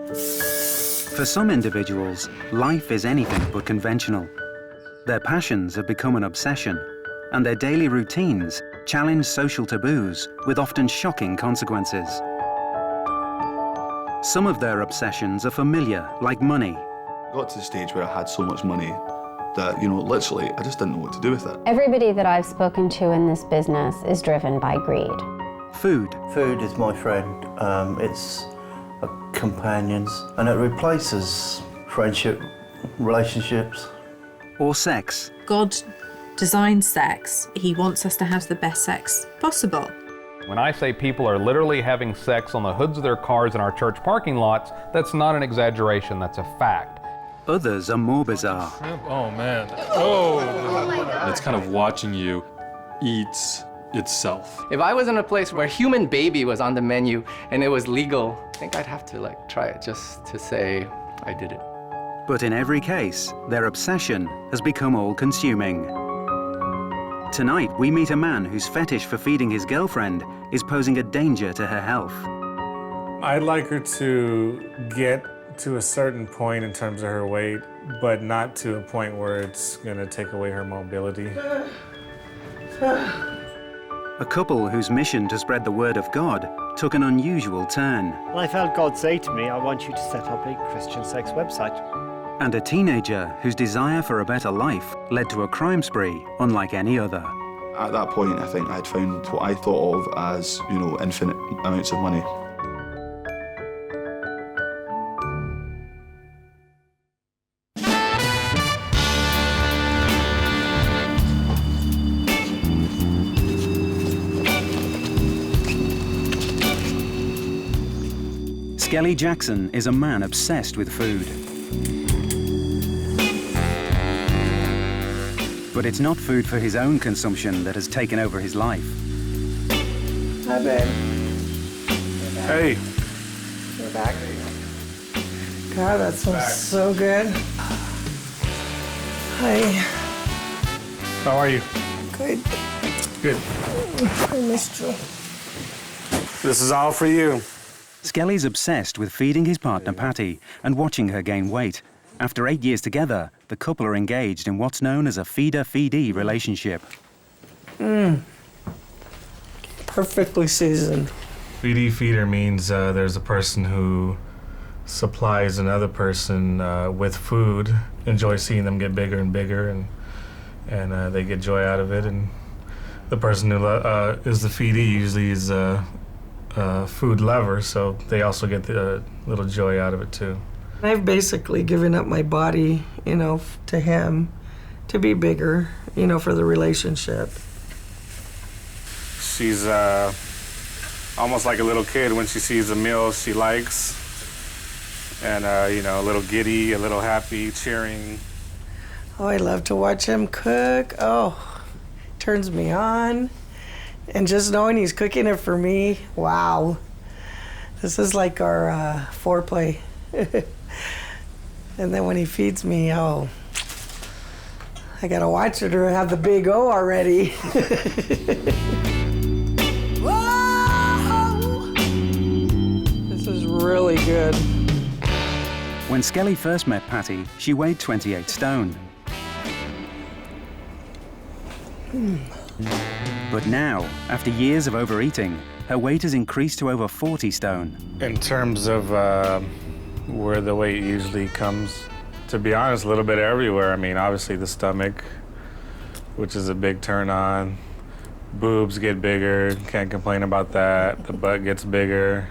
For some individuals, life is anything but conventional. Their passions have become an obsession, and their daily routines challenge social taboos with often shocking consequences. Some of their obsessions are familiar, like money. I got to the stage where I had so much money that, literally, I just didn't know what to do with it. Everybody that I've spoken to in this business is driven by greed. Food. Food is my friend. It's a companions, and it replaces friendship, relationships. Or sex. God designed sex. He wants us to have the best sex possible. When I say people are literally having sex on the hoods of their cars in our church parking lots, that's not an exaggeration, that's a fact. Others are more bizarre. Oh, man. Oh! It's kind of watching you eat itself. If I was in a place where human baby was on the menu and it was legal, I think I'd have to try it just to say I did it. But in every case, their obsession has become all-consuming. Tonight, we meet a man whose fetish for feeding his girlfriend is posing a danger to her health. I'd like her to get to a certain point in terms of her weight, but not to a point where it's gonna take away her mobility. A couple whose mission to spread the word of God took an unusual turn. I felt God say to me, I want you to set up a Christian sex website. And a teenager whose desire for a better life led to a crime spree unlike any other. At that point, I think I'd found what I thought of as, infinite amounts of money. Skelly Jackson is a man obsessed with food. But it's not food for his own consumption that has taken over his life. Hi, babe. Hey. You're back. God, that smells so good. Hi. How are you? Good. Good. I missed you. This is all for you. Skelly's obsessed with feeding his partner Patty and watching her gain weight. After 8 years together, the couple are engaged in what's known as a feeder-feedee relationship. Perfectly seasoned. Feeder means there's a person who supplies another person with food, enjoys seeing them get bigger and bigger, and they get joy out of it. And the person who is the feedee usually is a food lover, so they also get the little joy out of it too. I've basically given up my body, to him to be bigger, for the relationship. She's almost like a little kid when she sees a meal she likes, and a little giddy, a little happy, cheering. Oh, I love to watch him cook. Oh, turns me on. And just knowing he's cooking it for me, wow. This is like our foreplay. And then when he feeds me, oh, I gotta watch it or have the big O already. This is really good. When Skelly first met Patty, she weighed 28 stone. But now, after years of overeating, her weight has increased to over 40 stone. In terms of where the weight usually comes, to be honest, a little bit everywhere. I mean, obviously the stomach, which is a big turn on. Boobs get bigger, can't complain about that. The butt gets bigger.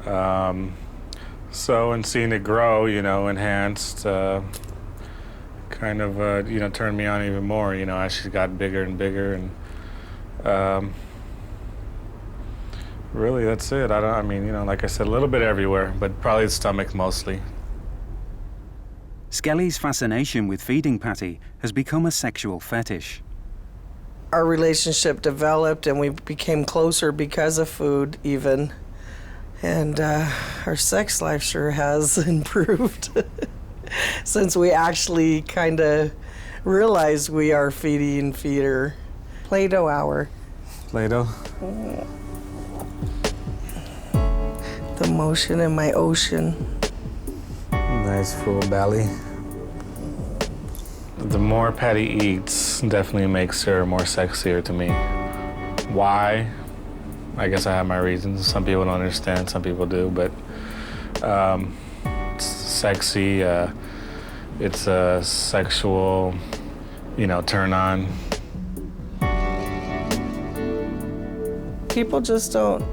So, and seeing it grow, enhanced, kind of, turned me on even more, as she got bigger and bigger. And really, that's it. Like I said, a little bit everywhere, but probably the stomach mostly. Skelly's fascination with feeding Patty has become a sexual fetish. Our relationship developed and we became closer because of food even. And our sex life sure has improved since we actually kind of realized we are feeding and feeder. Play-Doh hour. Play-Doh? The motion in my ocean. Nice full belly. The more Patty eats, definitely makes her more sexier to me. Why? I guess I have my reasons. Some people don't understand, some people do, but it's sexy. It's a sexual, turn on. People just don't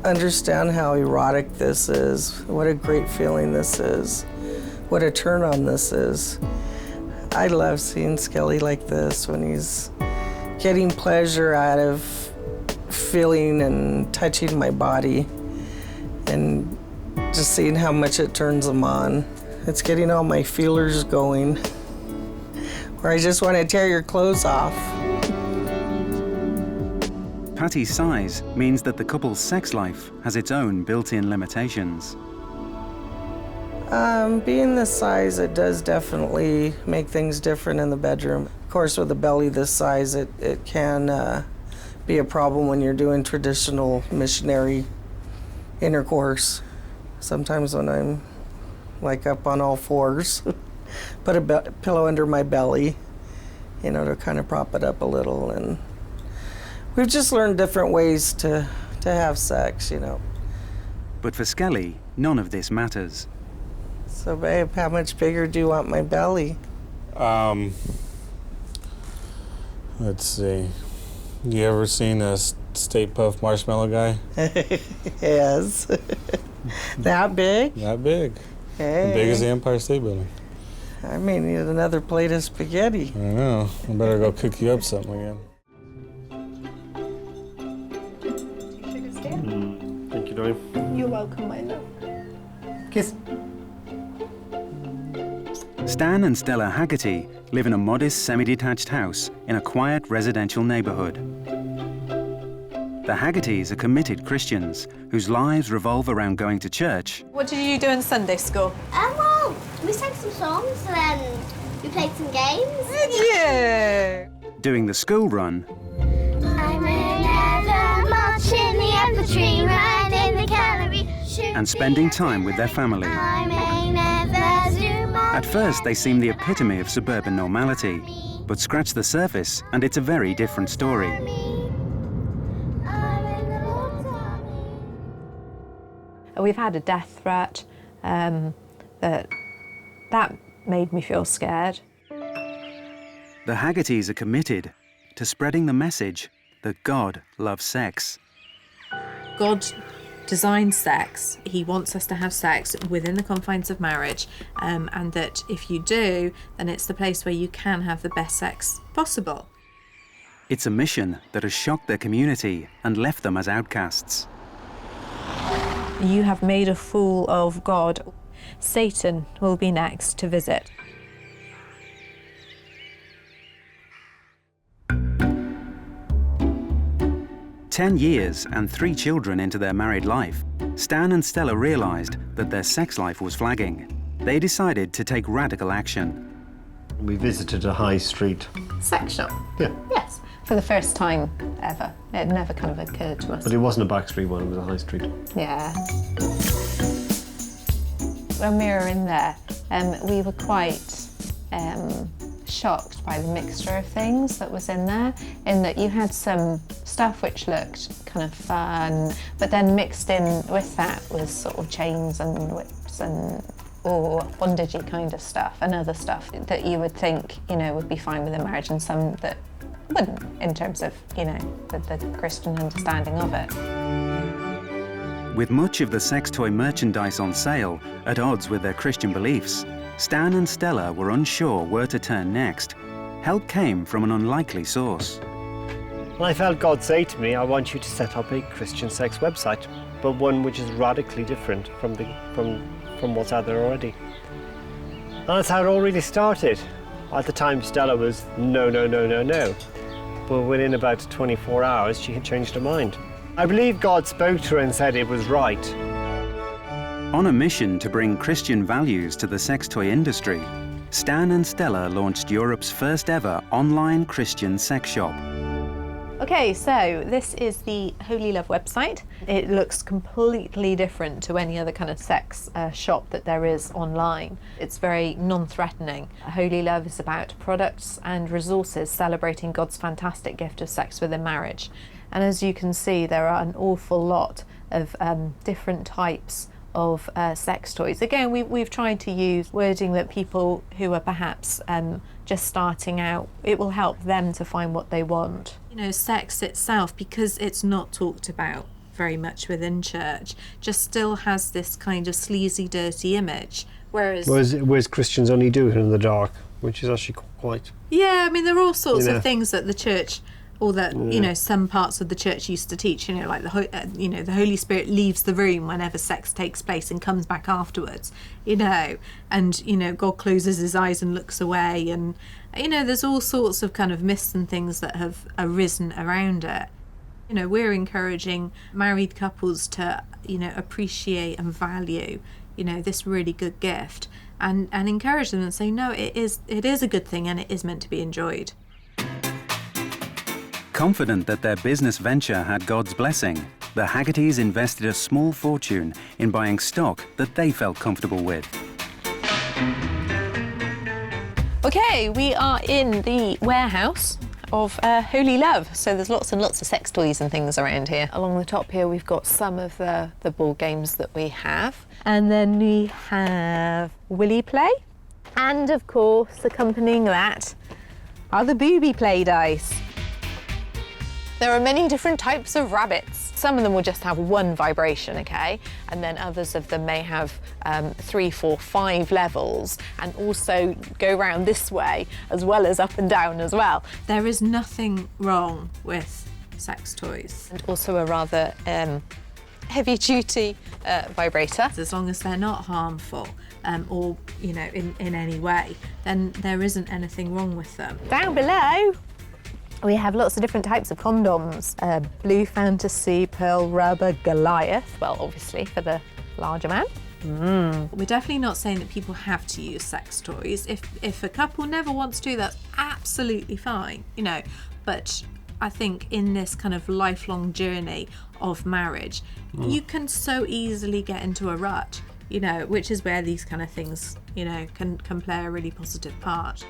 understand how erotic this is, what a great feeling this is, what a turn on this is. I love seeing Skelly like this when he's getting pleasure out of feeling and touching my body and just seeing how much it turns him on. It's getting all my feelers going, where I just want to tear your clothes off. Patty's size means that the couple's sex life has its own built-in limitations. Being this size, it does definitely make things different in the bedroom. Of course, with a belly this size, it can be a problem when you're doing traditional missionary intercourse. Sometimes when I'm like up on all fours, put a pillow under my belly, to kind of prop it up a little. And we've just learned different ways to have sex, But for Skelly, none of this matters. So, babe, how much bigger do you want my belly? Let's see. You ever seen a Stay Puft Marshmallow guy? Yes. That big? That big. Hey. Big as the Empire State Building. I may need another plate of spaghetti. I know. I better go cook you up something again. Thank you, darling. You're welcome, my love. Kiss. Stan and Stella Haggerty live in a modest semi-detached house in a quiet residential neighborhood. The Haggertys are committed Christians whose lives revolve around going to church. What did you do in Sunday school? Well, we sang some songs and then we played some games. Yeah! Doing the school run. I may never march in the infantry, run in the cavalry. And spending time with their family. I may never zoom on. At first, they seem the epitome of suburban normality, but scratch the surface and it's a very different story. We've had a death threat that made me feel scared. The Haggertys are committed to spreading the message that God loves sex. God designed sex. He wants us to have sex within the confines of marriage, and that if you do, then it's the place where you can have the best sex possible. It's a mission that has shocked their community and left them as outcasts. You have made a fool of God. Satan will be next to visit. "10 years and 3 children into their married life, Stan and Stella realized that their sex life was flagging. They decided to take radical action. We visited a high street. Sex shop? Yeah. Yes, for the first time ever. It never kind of occurred to us. But it wasn't a back street one, it was a high street. Yeah. When we were in there, we were quite shocked by the mixture of things that was in there, in that you had some stuff which looked kind of fun, but then mixed in with that was sort of chains and whips and bondagey kind of stuff, and other stuff that you would think, would be fine with a marriage, and some that wouldn't, in terms of, the Christian understanding of it. With much of the sex toy merchandise on sale at odds with their Christian beliefs, Stan and Stella were unsure where to turn next. Help came from an unlikely source. And I felt God say to me, I want you to set up a Christian sex website, but one which is radically different from what's out there already. And that's how it all really started. At the time, Stella was no. But within about 24 hours, she had changed her mind. I believe God spoke to her and said it was right. On a mission to bring Christian values to the sex toy industry, Stan and Stella launched Europe's first ever online Christian sex shop. Okay, so this is the Holy Love website. It looks completely different to any other kind of sex shop that there is online. It's very non-threatening. Holy Love is about products and resources celebrating God's fantastic gift of sex within marriage. And as you can see, there are an awful lot of different types of sex toys. Again, we've tried to use wording that people who are perhaps just starting out, it will help them to find what they want. You know, sex itself, because it's not talked about very much within church, just still has this kind of sleazy, dirty image. Whereas Christians only do it in the dark, which is actually quite... Yeah, I mean, there are all sorts of things that the church, or that, you know, some parts of the church used to teach, you know, like the Holy Spirit leaves the room whenever sex takes place and comes back afterwards, you know, and, you know, God closes his eyes and looks away, and, you know, there's all sorts of kind of myths and things that have arisen around it. You know, we're encouraging married couples to, you know, appreciate and value, you know, this really good gift, and encourage them and say, no, it is a good thing and it is meant to be enjoyed. Confident that their business venture had God's blessing, the Haggertys invested a small fortune in buying stock that they felt comfortable with. Okay, we are in the warehouse of Holy Love. So there's lots and lots of sex toys and things around here. Along the top here, we've got some of the board games that we have. And then we have Willy Play. And of course, accompanying that are the booby play dice. There are many different types of rabbits. Some of them will just have one vibration, okay? And then others of them may have 3, 4, 5 levels, and also go round this way as well as up and down as well. There is nothing wrong with sex toys. And also a rather heavy-duty vibrator. As long as they're not harmful or, you know, in any way, then there isn't anything wrong with them. Down below, we have lots of different types of condoms. Blue Fantasy, Pearl Rubber, Goliath, well, obviously for the larger man. We're definitely not saying that people have to use sex toys. If a couple never wants to, that's absolutely fine, you know. But I think in this kind of lifelong journey of marriage, you can so easily get into a rut, you know, which is where these kind of things, you know, can play a really positive part.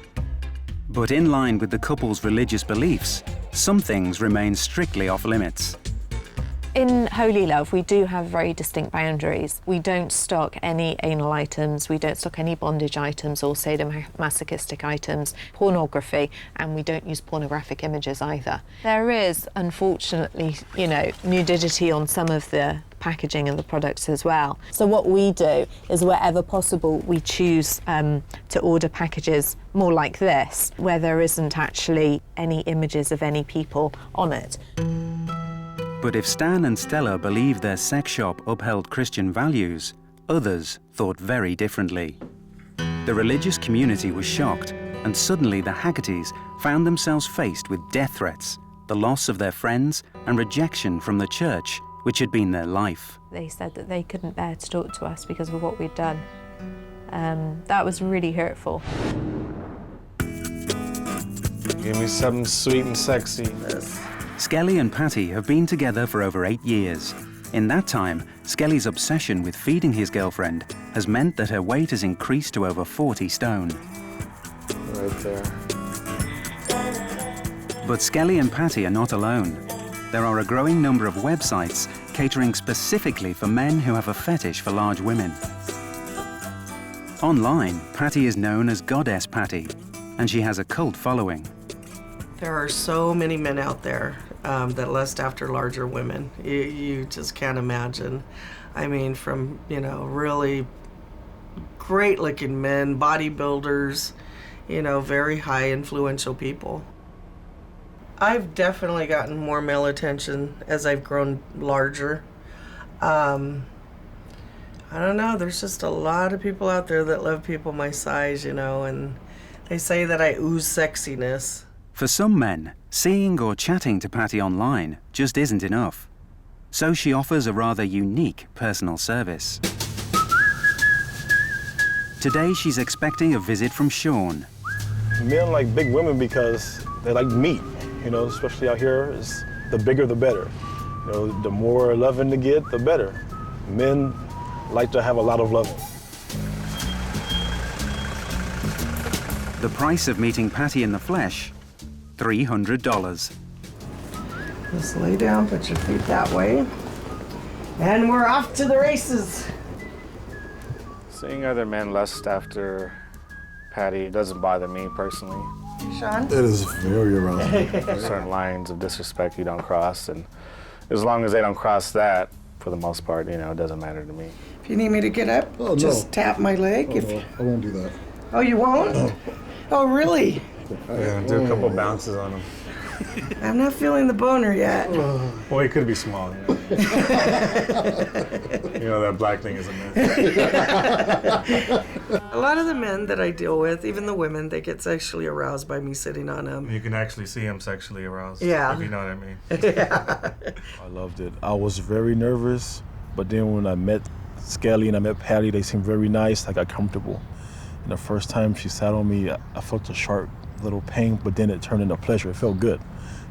But in line with the couple's religious beliefs, some things remain strictly off limits. In Holy Love, we do have very distinct boundaries. We don't stock any anal items, we don't stock any bondage items or sadomasochistic items, pornography, and we don't use pornographic images either. There is, unfortunately, you know, nudity on some of the packaging of the products as well. So what we do is, wherever possible, we choose to order packages more like this, where there isn't actually any images of any people on it. But if Stan and Stella believed their sex shop upheld Christian values, others thought very differently. The religious community was shocked, and suddenly the Haggertys found themselves faced with death threats, the loss of their friends, and rejection from the church, which had been their life. They said that they couldn't bear to talk to us because of what we'd done. That was really hurtful. Give me something sweet and sexy. Skelly and Patty have been together for over 8 years. In that time, Skelly's obsession with feeding his girlfriend has meant that her weight has increased to over 40 stone. Right there. But Skelly and Patty are not alone. There are a growing number of websites catering specifically for men who have a fetish for large women. Online, Patty is known as Goddess Patty, and she has a cult following. There are so many men out there that lust after larger women. You just can't imagine. I mean, from, you know, really great-looking men, bodybuilders, you know, very high influential people. I've definitely gotten more male attention as I've grown larger. I don't know, there's just a lot of people out there that love people my size, you know, and they say that I ooze sexiness. For some men, seeing or chatting to Patty online just isn't enough. So she offers a rather unique personal service. Today she's expecting a visit from Sean. Men like big women because they like meat. you know, especially out here, is the bigger the better. You know, the more loving to get, the better. Men like to have a lot of loving. The price of meeting Patty in the flesh, $300. Just lay down, put your feet that way, and we're off to the races. Seeing other men lust after Patty doesn't bother me personally. Sean? It is very arousing. Certain lines of disrespect you don't cross, and as long as they don't cross that, for the most part, you know, it doesn't matter to me. If you need me to get up, just tap my leg. No, I won't do that. Oh, you won't? No. Oh, really? Yeah, do a couple bounces on him. I'm not feeling the boner yet. Well, he could be small. You know, you know that black thing is a myth. A lot of the men that I deal with, even the women, they get sexually aroused by me sitting on them. You can actually see him sexually aroused. Yeah. If you know what I mean. Yeah. I loved it. I was very nervous, but then when I met Skelly and I met Patty, they seemed very nice. I got comfortable. And the first time she sat on me, I felt a sharp little pain, but then it turned into pleasure. It felt good,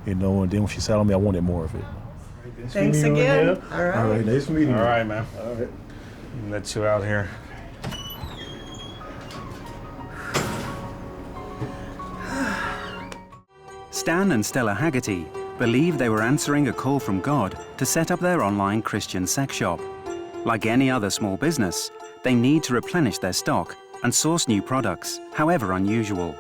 you know, and then when she sat on me, I wanted more of it. Thanks again. All right. All right, nice meeting you. All right, man. All right. Let you out here. Stan and Stella Haggerty believed they were answering a call from God to set up their online Christian sex shop. Like any other small business, they need to replenish their stock and source new products, however unusual.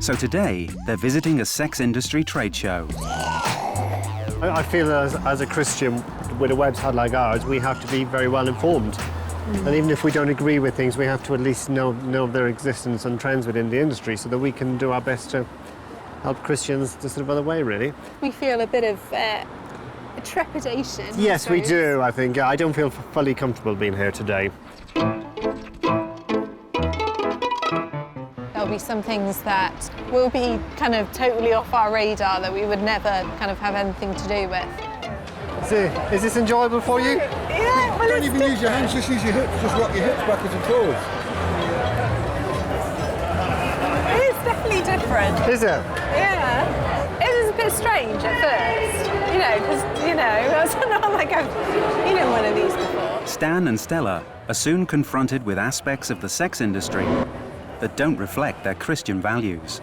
So today, they're visiting a sex industry trade show. I feel as a Christian with a website like ours, we have to be very well informed. And even if we don't agree with things, we have to at least know their existence and trends within the industry so that we can do our best to help Christians the sort of other way, really. We feel a bit of trepidation. Yes, we do, I think. I don't feel fully comfortable being here today. There'll be some things that will be kind of totally off our radar that we would never kind of have anything to do with. Is this enjoyable for you? Yeah, well, Don't even use your hands, just use your hips. Just rock your hips backwards and forwards. It is definitely different. Is it? Yeah. It is a bit strange at first, you know, because, you know, it's not like I've been in one of these before. Stan and Stella are soon confronted with aspects of the sex industry that don't reflect their Christian values.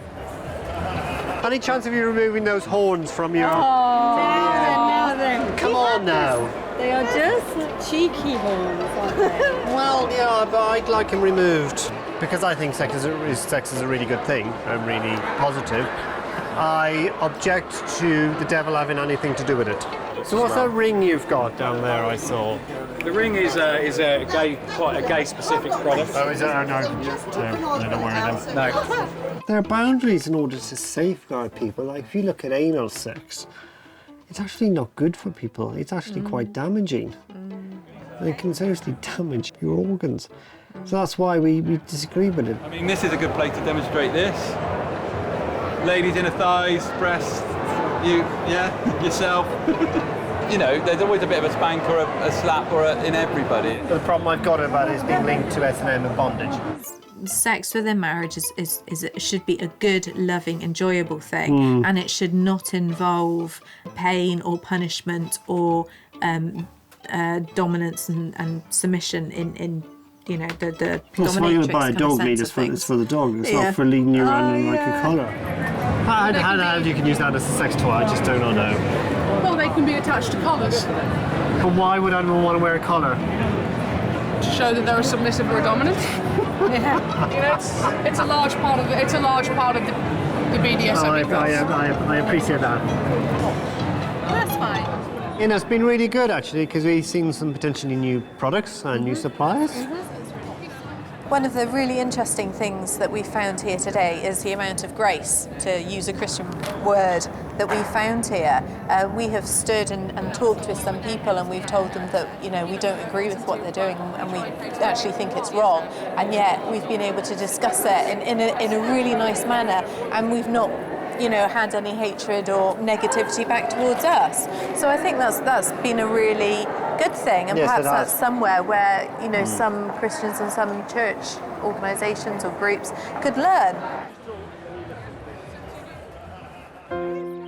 Any chance of you removing those horns from your... Now then. Come on now. They are just cheeky horns, aren't they? Well, yeah, but I'd like them removed. Because I think sex is a really good thing and really positive. I object to the devil having anything to do with it. So what's that ring you've got down there I saw? The ring is a quite a gay-specific product. Oh, is it? Oh, no. I don't worry them. No. There are boundaries in order to safeguard people. Like, if you look at anal sex, it's actually not good for people. It's actually quite damaging. It can seriously damage your organs. So that's why we disagree with it. I mean, this is a good place to demonstrate this. Ladies inner thighs, breasts, yourself. You know, there's always a bit of a spank or a slap in everybody. The problem I've got about it is being linked to S&M and bondage. Sex within marriage should be a good, loving, enjoyable thing, and it should not involve pain or punishment or dominance and submission in you know, the That's why you buy a dog lead. It's for the dog. It's not for leading you around in like a collar. How you can use that as a sex toy, I just do not know. Well, they can be attached to collars. But why would anyone want to wear a collar? To show that they're submissive or dominant. Yeah. You know, it's a large part of the BDSM. I appreciate that. That's fine. You know, it's been really good actually because we've seen some potentially new products and new suppliers. One of the really interesting things that we found here today is the amount of grace, to use a Christian word, that we found here. We have stood and talked with some people and we've told them that, you know, we don't agree with what they're doing and we actually think it's wrong, and yet we've been able to discuss it in a really nice manner, and we've not, you know, had any hatred or negativity back towards us. So I think that's been a really good thing, and yes, perhaps that's somewhere where, you know, some Christians and some church organisations or groups could learn.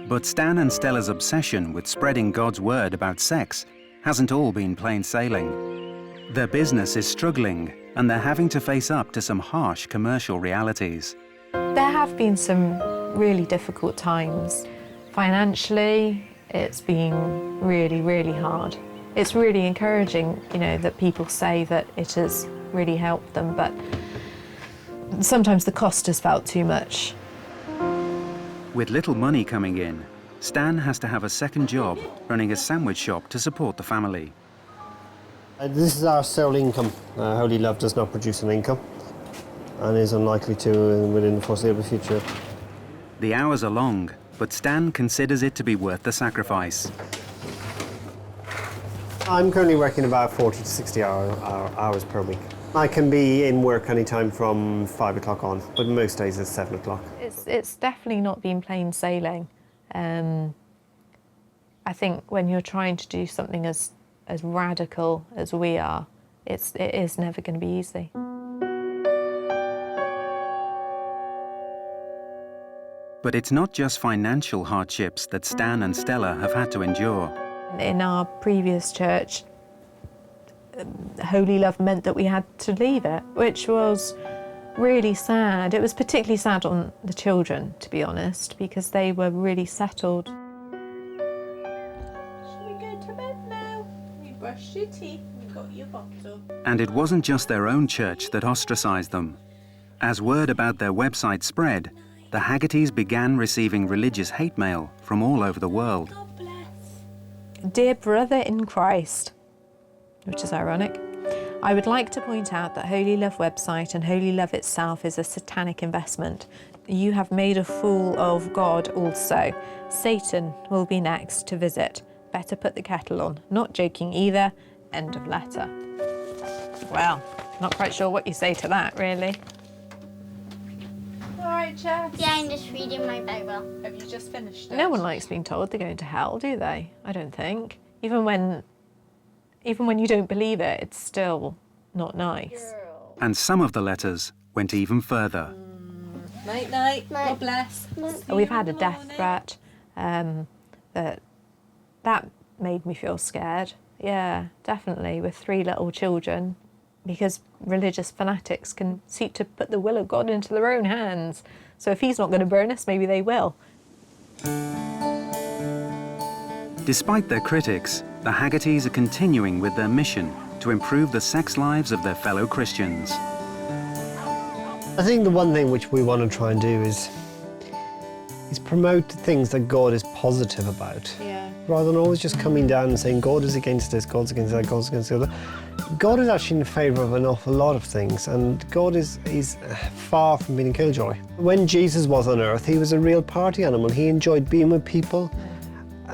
But Stan and Stella's obsession with spreading God's word about sex hasn't all been plain sailing. Their business is struggling, and they're having to face up to some harsh commercial realities. There have been some really difficult times. Financially, it's been really, really hard. It's really encouraging, you know, that people say that it has really helped them, but sometimes the cost has felt too much. With little money coming in, Stan has to have a second job running a sandwich shop to support the family. This is our sole income. Holy Love does not produce an income and is unlikely to within the foreseeable future. The hours are long, but Stan considers it to be worth the sacrifice. I'm currently working about 40 to 60 hours per week. I can be in work anytime from 5 o'clock on, but most days it's 7 o'clock. It's definitely not been plain sailing. I think when you're trying to do something as radical as we are, it is never going to be easy. But it's not just financial hardships that Stan and Stella have had to endure. In our previous church, Holy Love meant that we had to leave it, which was really sad. It was particularly sad on the children, to be honest, because they were really settled. Shall we go to bed now? We brushed your teeth, we got your bottle. And it wasn't just their own church that ostracized them. As word about their website spread, the Haggertys began receiving religious hate mail from all over the world. Dear brother in Christ, which is ironic, I would like to point out that Holy Love website and Holy Love itself is a satanic investment. You have made a fool of God also. Satan will be next to visit. Better put the kettle on. Not joking either. End of letter. Well, not quite sure what you say to that, really. All right, Jess. Yeah, I'm just reading my Bible. Have you just finished it? No one likes being told they're going to hell, do they? I don't think. Even when you don't believe it, it's still not nice. And some of the letters went even further. Night, night. God bless. We've had a death threat. That made me feel scared. Yeah, definitely, with 3 little children, because religious fanatics can seek to put the will of God into their own hands. So if he's not going to burn us, maybe they will. Despite their critics, the Haggertys are continuing with their mission to improve the sex lives of their fellow Christians. I think the one thing which we want to try and do is promote things that God is positive about. Yeah. Rather than always just coming down and saying God is against this, God's against that, God's against the other. God is actually in favour of an awful lot of things, and God is far from being a killjoy. When Jesus was on earth, he was a real party animal. He enjoyed being with people.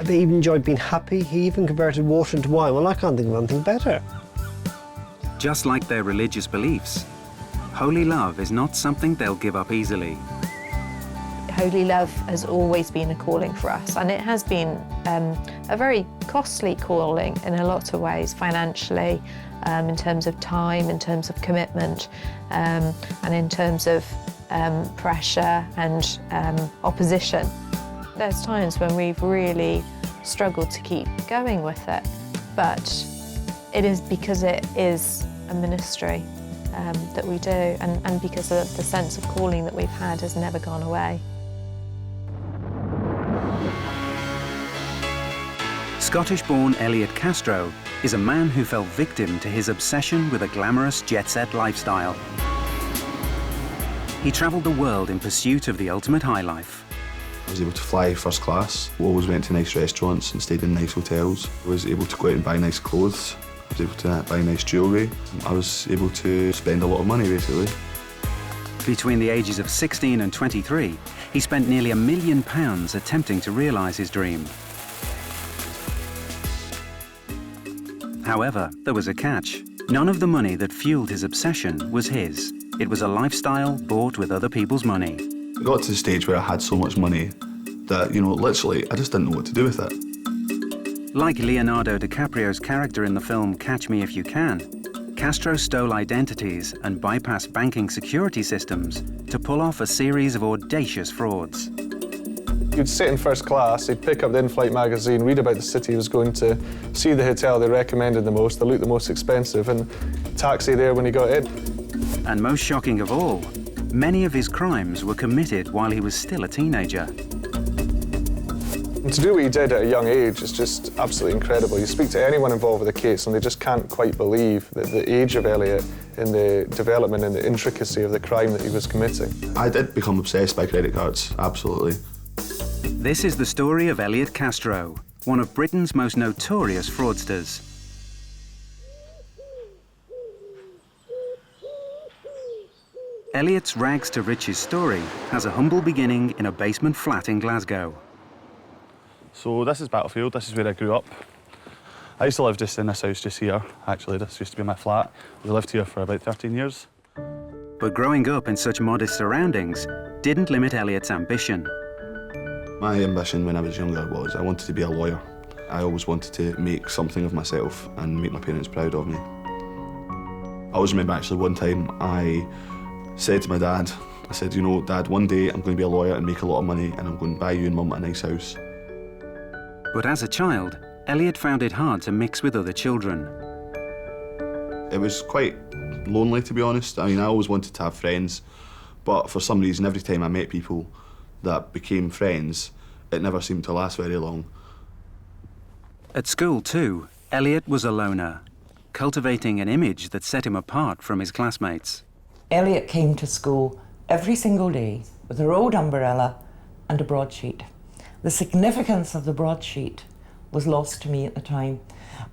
He even enjoyed being happy. He even converted water into wine. Well, I can't think of anything better. Just like their religious beliefs, holy love is not something they'll give up easily. Holy Love has always been a calling for us, and it has been a very costly calling in a lot of ways, financially, in terms of time, in terms of commitment, and in terms of pressure and opposition. There's times when we've really struggled to keep going with it, but it is because it is a ministry that we do, and because of the sense of calling that we've had has never gone away. Scottish-born Elliot Castro is a man who fell victim to his obsession with a glamorous jet-set lifestyle. He travelled the world in pursuit of the ultimate high life. I was able to fly first class, always went to nice restaurants and stayed in nice hotels. I was able to go out and buy nice clothes. I was able to buy nice jewellery. I was able to spend a lot of money, basically. Between the ages of 16 and 23, he spent nearly £1 million attempting to realise his dream. However, there was a catch. None of the money that fueled his obsession was his. It was a lifestyle bought with other people's money. I got to the stage where I had so much money that, literally, I just didn't know what to do with it. Like Leonardo DiCaprio's character in the film Catch Me If You Can, Castro stole identities and bypassed banking security systems to pull off a series of audacious frauds. He'd sit in first class, he'd pick up the in-flight magazine, read about the city he was going to, see the hotel they recommended the most, that looked the most expensive, and taxi there when he got in. And most shocking of all, many of his crimes were committed while he was still a teenager. And to do what he did at a young age is just absolutely incredible. You speak to anyone involved with the case and they just can't quite believe that the age of Elliot in the development and the intricacy of the crime that he was committing. I did become obsessed by credit cards, absolutely. This is the story of Elliot Castro, one of Britain's most notorious fraudsters. Elliot's rags to riches story has a humble beginning in a basement flat in Glasgow. So this is Battlefield, this is where I grew up. I used to live just in this house just here, actually. This used to be my flat. We lived here for about 13 years. But growing up in such modest surroundings didn't limit Elliot's ambition. My ambition when I was younger was I wanted to be a lawyer. I always wanted to make something of myself and make my parents proud of me. I always remember actually one time I said to my dad, I said, you know, Dad, one day I'm going to be a lawyer and make a lot of money and I'm going to buy you and Mum a nice house. But as a child, Elliot found it hard to mix with other children. It was quite lonely, to be honest. I mean, I always wanted to have friends, but for some reason, every time I met people that became friends, it never seemed to last very long. At school, too, Elliot was a loner, cultivating an image that set him apart from his classmates. Elliot came to school every single day with a rolled umbrella and a broadsheet. The significance of the broadsheet was lost to me at the time,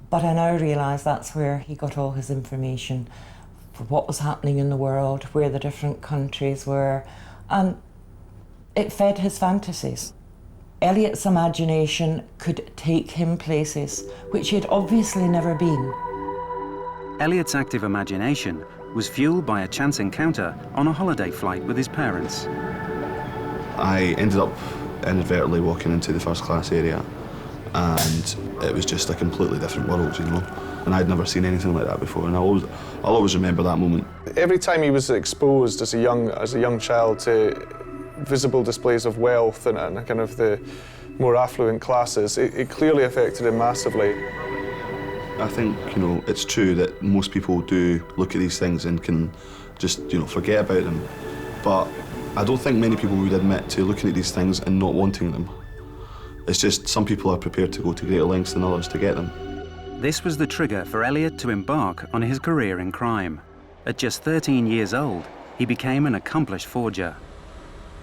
but I now realise that's where he got all his information for what was happening in the world, where the different countries were, and it fed his fantasies. Elliot's imagination could take him places which he had obviously never been. Elliot's active imagination was fueled by a chance encounter on a holiday flight with his parents. I ended up inadvertently walking into the first class area and it was just a completely different world, you know, and I'd never seen anything like that before, and I'll always remember that moment. Every time he was exposed as a young child to visible displays of wealth and kind of the more affluent classes, it clearly affected him massively. I think, you know, it's true that most people do look at these things and can just, you know, forget about them, but I don't think many people would admit to looking at these things and not wanting them. It's just some people are prepared to go to greater lengths than others to get them. This was the trigger for Elliot to embark on his career in crime. At just 13 years old, he became an accomplished forger.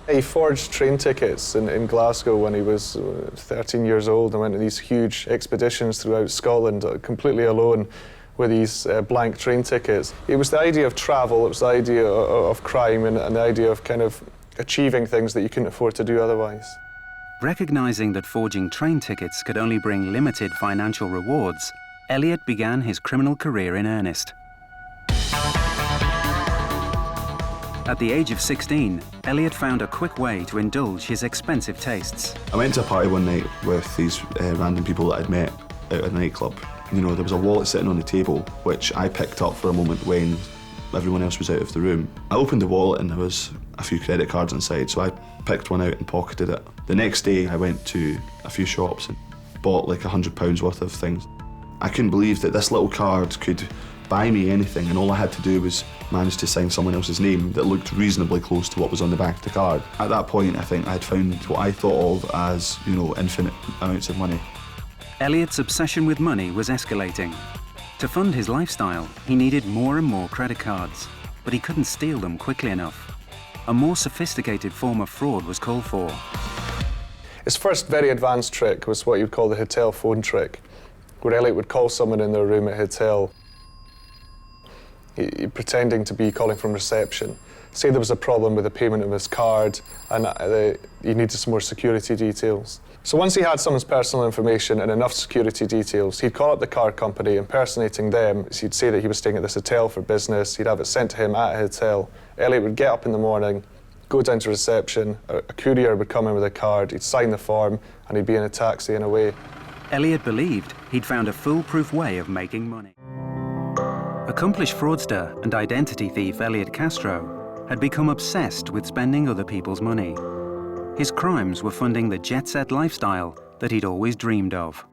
He forged train tickets in Glasgow when he was 13 years old and went on these huge expeditions throughout Scotland completely alone with these blank train tickets. It was the idea of travel, it was the idea of crime and the idea of kind of achieving things that you couldn't afford to do otherwise. Recognizing that forging train tickets could only bring limited financial rewards, Elliot began his criminal career in earnest. At the age of 16, Elliot found a quick way to indulge his expensive tastes. I went to a party one night with these random people that I'd met out at a nightclub. You know, there was a wallet sitting on the table, which I picked up for a moment when everyone else was out of the room. I opened the wallet and there was a few credit cards inside, so I picked one out and pocketed it. The next day, I went to a few shops and bought like £100 worth of things. I couldn't believe that this little card could buy me anything, and all I had to do was manage to sign someone else's name that looked reasonably close to what was on the back of the card. At that point, I think I had found what I thought of as, you know, infinite amounts of money. Elliot's obsession with money was escalating. To fund his lifestyle, he needed more and more credit cards, but he couldn't steal them quickly enough. A more sophisticated form of fraud was called for. His first very advanced trick was what you'd call the hotel phone trick, where Elliot would call someone in their room at a hotel, pretending to be calling from reception. Say there was a problem with the payment of his card and he needed some more security details. So once he had someone's personal information and enough security details, he'd call up the car company, impersonating them. So he'd say that he was staying at this hotel for business, he'd have it sent to him at a hotel. Elliot would get up in the morning, go down to reception, a courier would come in with a card, he'd sign the form, and he'd be in a taxi and away. Elliot believed he'd found a foolproof way of making money. Accomplished fraudster and identity thief Elliot Castro had become obsessed with spending other people's money. his crimes were funding the jet-set lifestyle that he'd always dreamed of.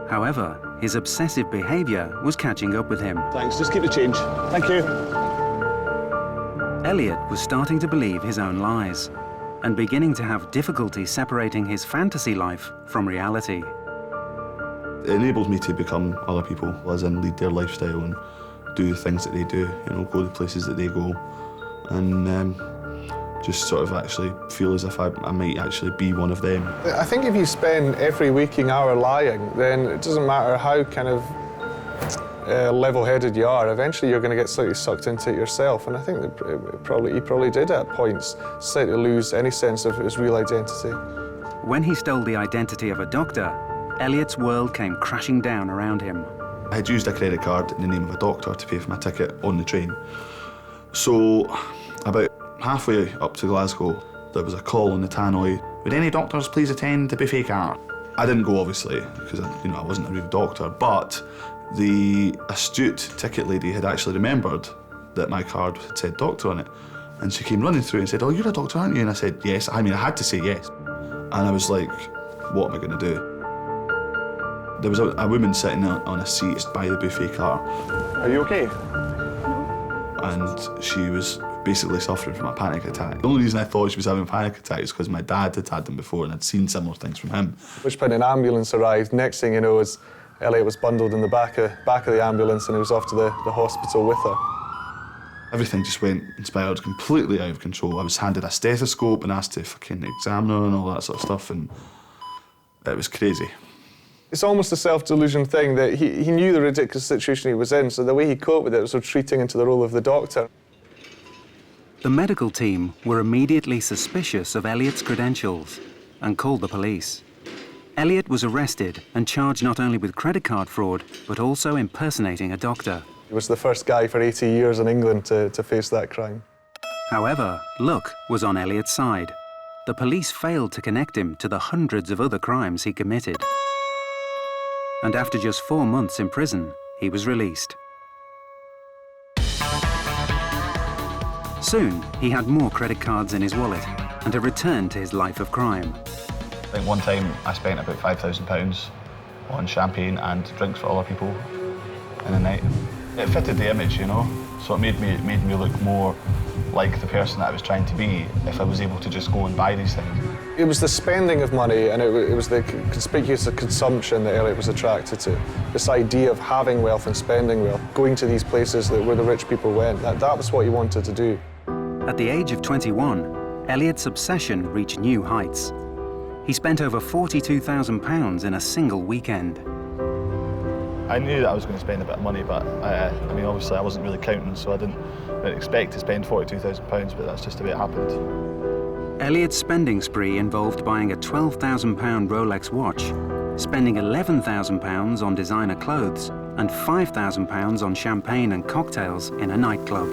However, his obsessive behavior was catching up with him. Thanks, just keep the change. Thank you. Elliot was starting to believe his own lies and beginning to have difficulty separating his fantasy life from reality. It enabled me to become other people, as in lead their lifestyle and do the things that they do, you know, go the places that they go, and just sort of actually feel as if I might actually be one of them. I think if you spend every waking hour lying, then it doesn't matter how kind of level-headed you are, eventually you're going to get slightly sucked into it yourself, and I think that he probably did at points, slightly lose any sense of his real identity. When he stole the identity of a doctor, Elliot's world came crashing down around him. I had used a credit card in the name of a doctor to pay for my ticket on the train. So, about halfway up to Glasgow, there was a call on the tannoy. Would any doctors please attend the buffet car? I didn't go, obviously, because I wasn't a real doctor, but the astute ticket lady had actually remembered that my card had said doctor on it, and she came running through and said, "Oh, you're a doctor, aren't you?" And I said, "Yes." I had to say yes. And I was like, what am I going to do? There was a woman sitting on a seat by the buffet car. Are you okay? And she was basically suffering from a panic attack. The only reason I thought she was having a panic attack is because my dad had had them before and I'd seen similar things from him. At which point an ambulance arrived. Next thing you know is Elliot was bundled in the back of the ambulance and he was off to the hospital with her. Everything just went and spiraled completely out of control. I was handed a stethoscope and asked to fucking examine her and all that sort of stuff, and it was crazy. It's almost a self-delusion thing that he knew the ridiculous situation he was in, so the way he coped with it was retreating into the role of the doctor. The medical team were immediately suspicious of Elliot's credentials and called the police. Elliot was arrested and charged not only with credit card fraud, but also impersonating a doctor. He was the first guy for 80 years in England to face that crime. However, luck was on Elliot's side. The police failed to connect him to the hundreds of other crimes he committed. And after just 4 months in prison, he was released. Soon, he had more credit cards in his wallet and a return to his life of crime. I think one time I spent about £5,000 on champagne and drinks for other people in a night. It fitted the image, you know, so it made me look more like the person that I was trying to be if I was able to just go and buy these things. It was the spending of money and it was the conspicuous consumption that Elliot was attracted to. This idea of having wealth and spending wealth, going to these places where the rich people went, that was what he wanted to do. At the age of 21, Elliot's obsession reached new heights. He spent over £42,000 in a single weekend. I knew that I was going to spend a bit of money, but I mean, obviously I wasn't really counting, so I didn't expect to spend £42,000, but that's just the way it happened. Elliot's spending spree involved buying a £12,000 Rolex watch, spending £11,000 on designer clothes, and £5,000 on champagne and cocktails in a nightclub.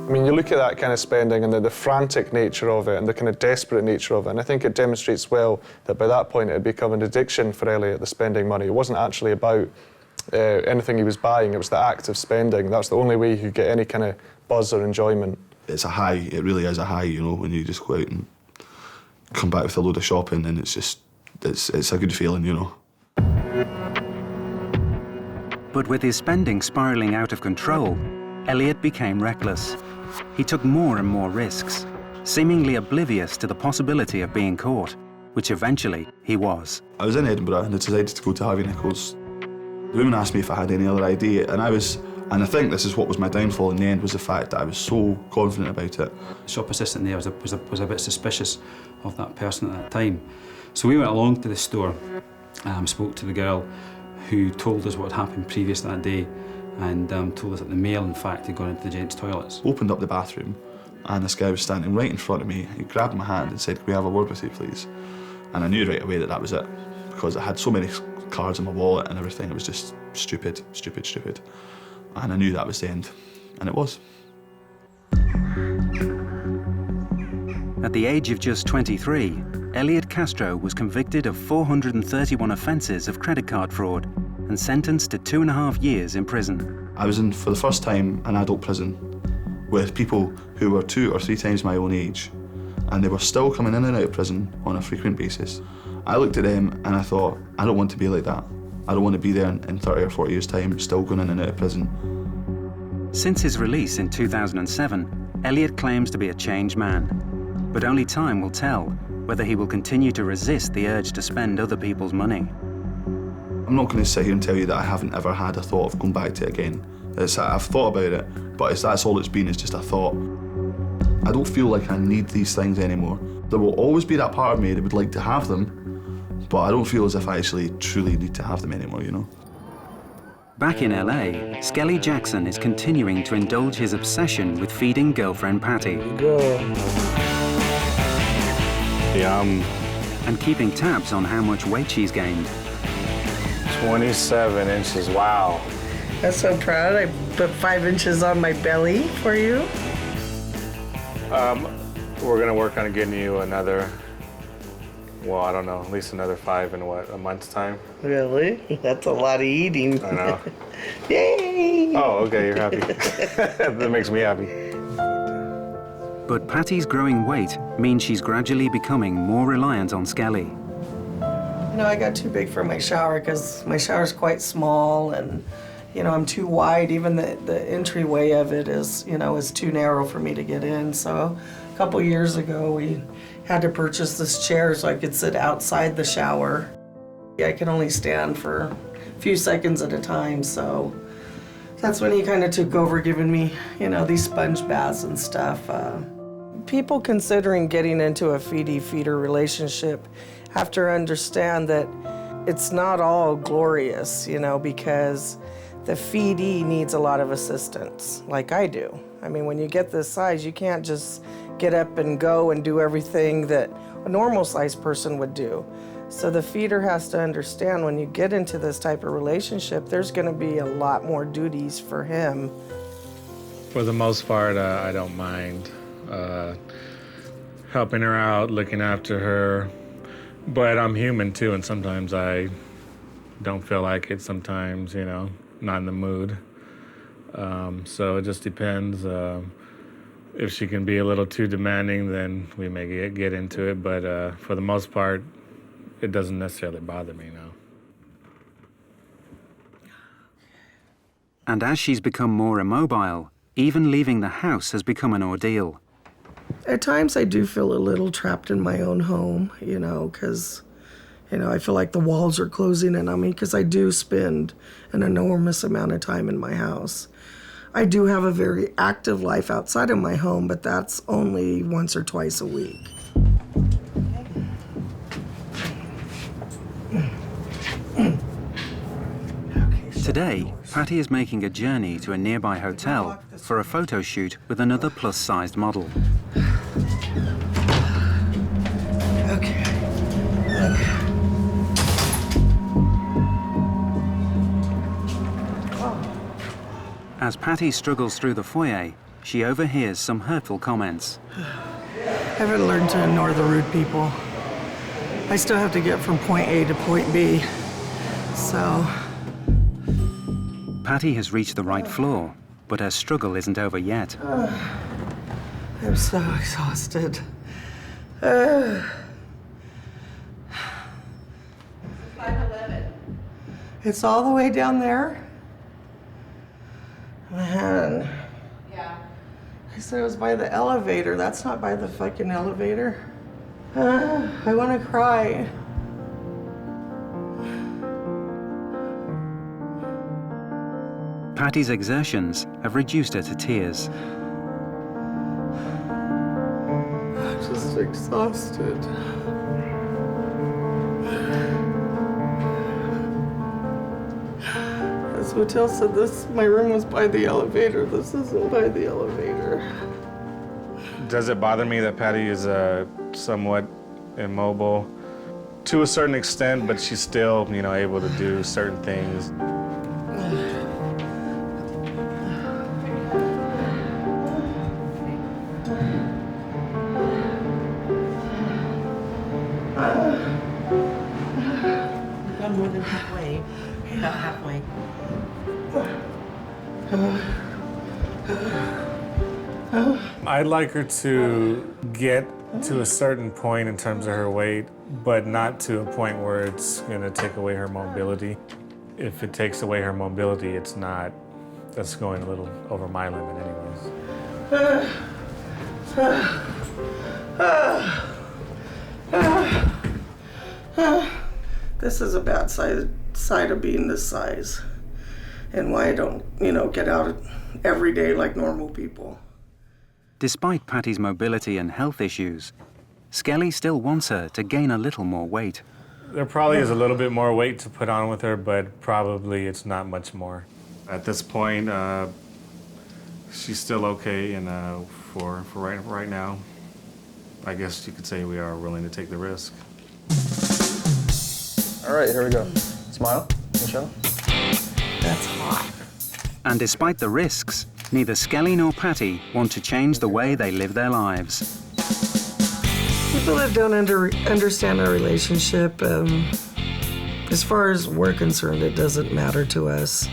I mean, you look at that kind of spending and the frantic nature of it and the kind of desperate nature of it, and I think it demonstrates well that by that point it had become an addiction for Elliot, the spending money. It wasn't actually about anything he was buying, it was the act of spending. That's the only way you could get any kind of buzz or enjoyment. It's a high, it really is a high, you know, when you just go out and come back with a load of shopping, and it's a good feeling, you know. But with his spending spiraling out of control, Elliot became reckless. He took more and more risks, seemingly oblivious to the possibility of being caught, which eventually he was. I was in Edinburgh and I decided to go to Harvey Nichols. The woman asked me if I had any other idea, and I think this is what was my downfall in the end, was the fact that I was so confident about it. The shop assistant there was a bit suspicious of that person at that time. So we went along to the store, spoke to the girl who told us what had happened previous that day, and told us that the male, in fact, had gone into the gents' toilets. Opened up the bathroom, and this guy was standing right in front of me. He grabbed my hand and said, "Can we have a word with you, please?" And I knew right away that was it, because I had so many cards in my wallet and everything. It was just stupid, stupid, stupid. And I knew that was the end, and it was. At the age of just 23, Elliot Castro was convicted of 431 offences of credit card fraud and sentenced to 2.5 years in prison. I was in, for the first time, an adult prison, with people who were 2 or 3 times my own age, and they were still coming in and out of prison on a frequent basis. I looked at them and I thought, I don't want to be like that. I don't want to be there in 30 or 40 years' time, still going in and out of prison. Since his release in 2007, Elliot claims to be a changed man. But only time will tell whether he will continue to resist the urge to spend other people's money. I'm not going to sit here and tell you that I haven't ever had a thought of going back to it again. I've thought about it, but that's all it's been, is just a thought. I don't feel like I need these things anymore. There will always be that part of me that would like to have them, but I don't feel as if I actually truly need to have them anymore, you know? Back in LA, Skelly Jackson is continuing to indulge his obsession with feeding girlfriend Patty. Yum. And keeping tabs on how much weight she's gained. 27 inches, wow. I'm so proud. I put 5 inches on my belly for you. We're gonna work on getting you another, well, I don't know, at least another 5 in what, a month's time? Really? That's a lot of eating. I know. Yay! Oh, okay, you're happy. That makes me happy. But Patty's growing weight means she's gradually becoming more reliant on Skelly. You know, I got too big for my shower because my shower's quite small, and you know, I'm too wide. Even the entryway of it is, you know, is too narrow for me to get in. So a couple years ago, we had to purchase this chair so I could sit outside the shower. I can only stand for a few seconds at a time, so that's when he kind of took over, giving me, you know, these sponge baths and stuff. People considering getting into a feedie-feeder relationship have to understand that it's not all glorious, you know, because the feedee needs a lot of assistance, like I do. I mean, when you get this size, you can't just get up and go and do everything that a normal-sized person would do. So the feeder has to understand when you get into this type of relationship, there's going to be a lot more duties for him. For the most part, I don't mind helping her out, looking after her. But I'm human too, and sometimes I don't feel like it. Sometimes, you know, not in the mood. So it just depends. If she can be a little too demanding, then we may get into it. But for the most part, it doesn't necessarily bother me now. And as she's become more immobile, even leaving the house has become an ordeal. At times I do feel a little trapped in my own home, you know, because, you know, I feel like the walls are closing in on me because I do spend an enormous amount of time in my house. I do have a very active life outside of my home, but that's only once or twice a week. Today, Patty is making a journey to a nearby hotel for a photo shoot with another plus-sized model. Okay. As Patty struggles through the foyer, she overhears some hurtful comments. I haven't learned to ignore the rude people. I still have to get from point A to point B, so... Patty has reached the right floor, but her struggle isn't over yet. I'm so exhausted. It's all the way down there? Man. Yeah. I said it was by the elevator. That's not by the fucking elevator. I want to cry. Patty's exertions have reduced her to tears. I'm just exhausted. This hotel said my room was by the elevator. This isn't by the elevator. Does it bother me that Patty is somewhat immobile? To a certain extent, but she's still, you know, able to do certain things. Not more than halfway. About halfway. I'd like her to get to a certain point in terms of her weight, but not to a point where it's going to take away her mobility. If it takes away her mobility, it's not, that's going a little over my limit anyways. This is a bad side of being this size, and why I don't, get out every day like normal people. Despite Patty's mobility and health issues, Skelly still wants her to gain a little more weight. There probably is a little bit more weight to put on with her, but probably it's not much more. At this point, she's still okay, and for right now, I guess you could say we are willing to take the risk. All right, here we go. Smile, Michelle. That's hot. And despite the risks, neither Skelly nor Patty want to change the way they live their lives. People that don't understand our relationship, as far as we're concerned, it doesn't matter to us.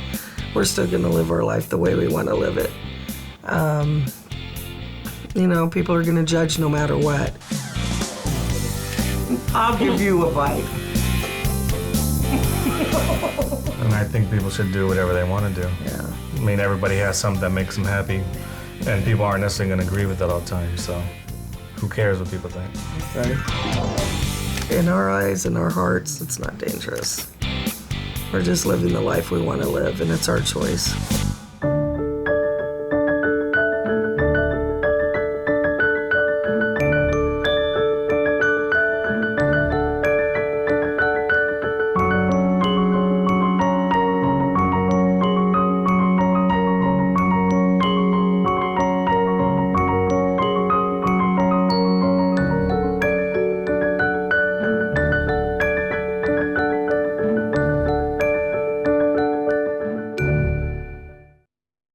We're still gonna live our life the way we wanna live it. People are gonna judge no matter what. I'll give you a bite. And I think people should do whatever they want to do. Yeah. I mean, everybody has something that makes them happy, and people aren't necessarily going to agree with it all the time, so who cares what people think? Right. In our eyes and our hearts, it's not dangerous. We're just living the life we want to live, and it's our choice.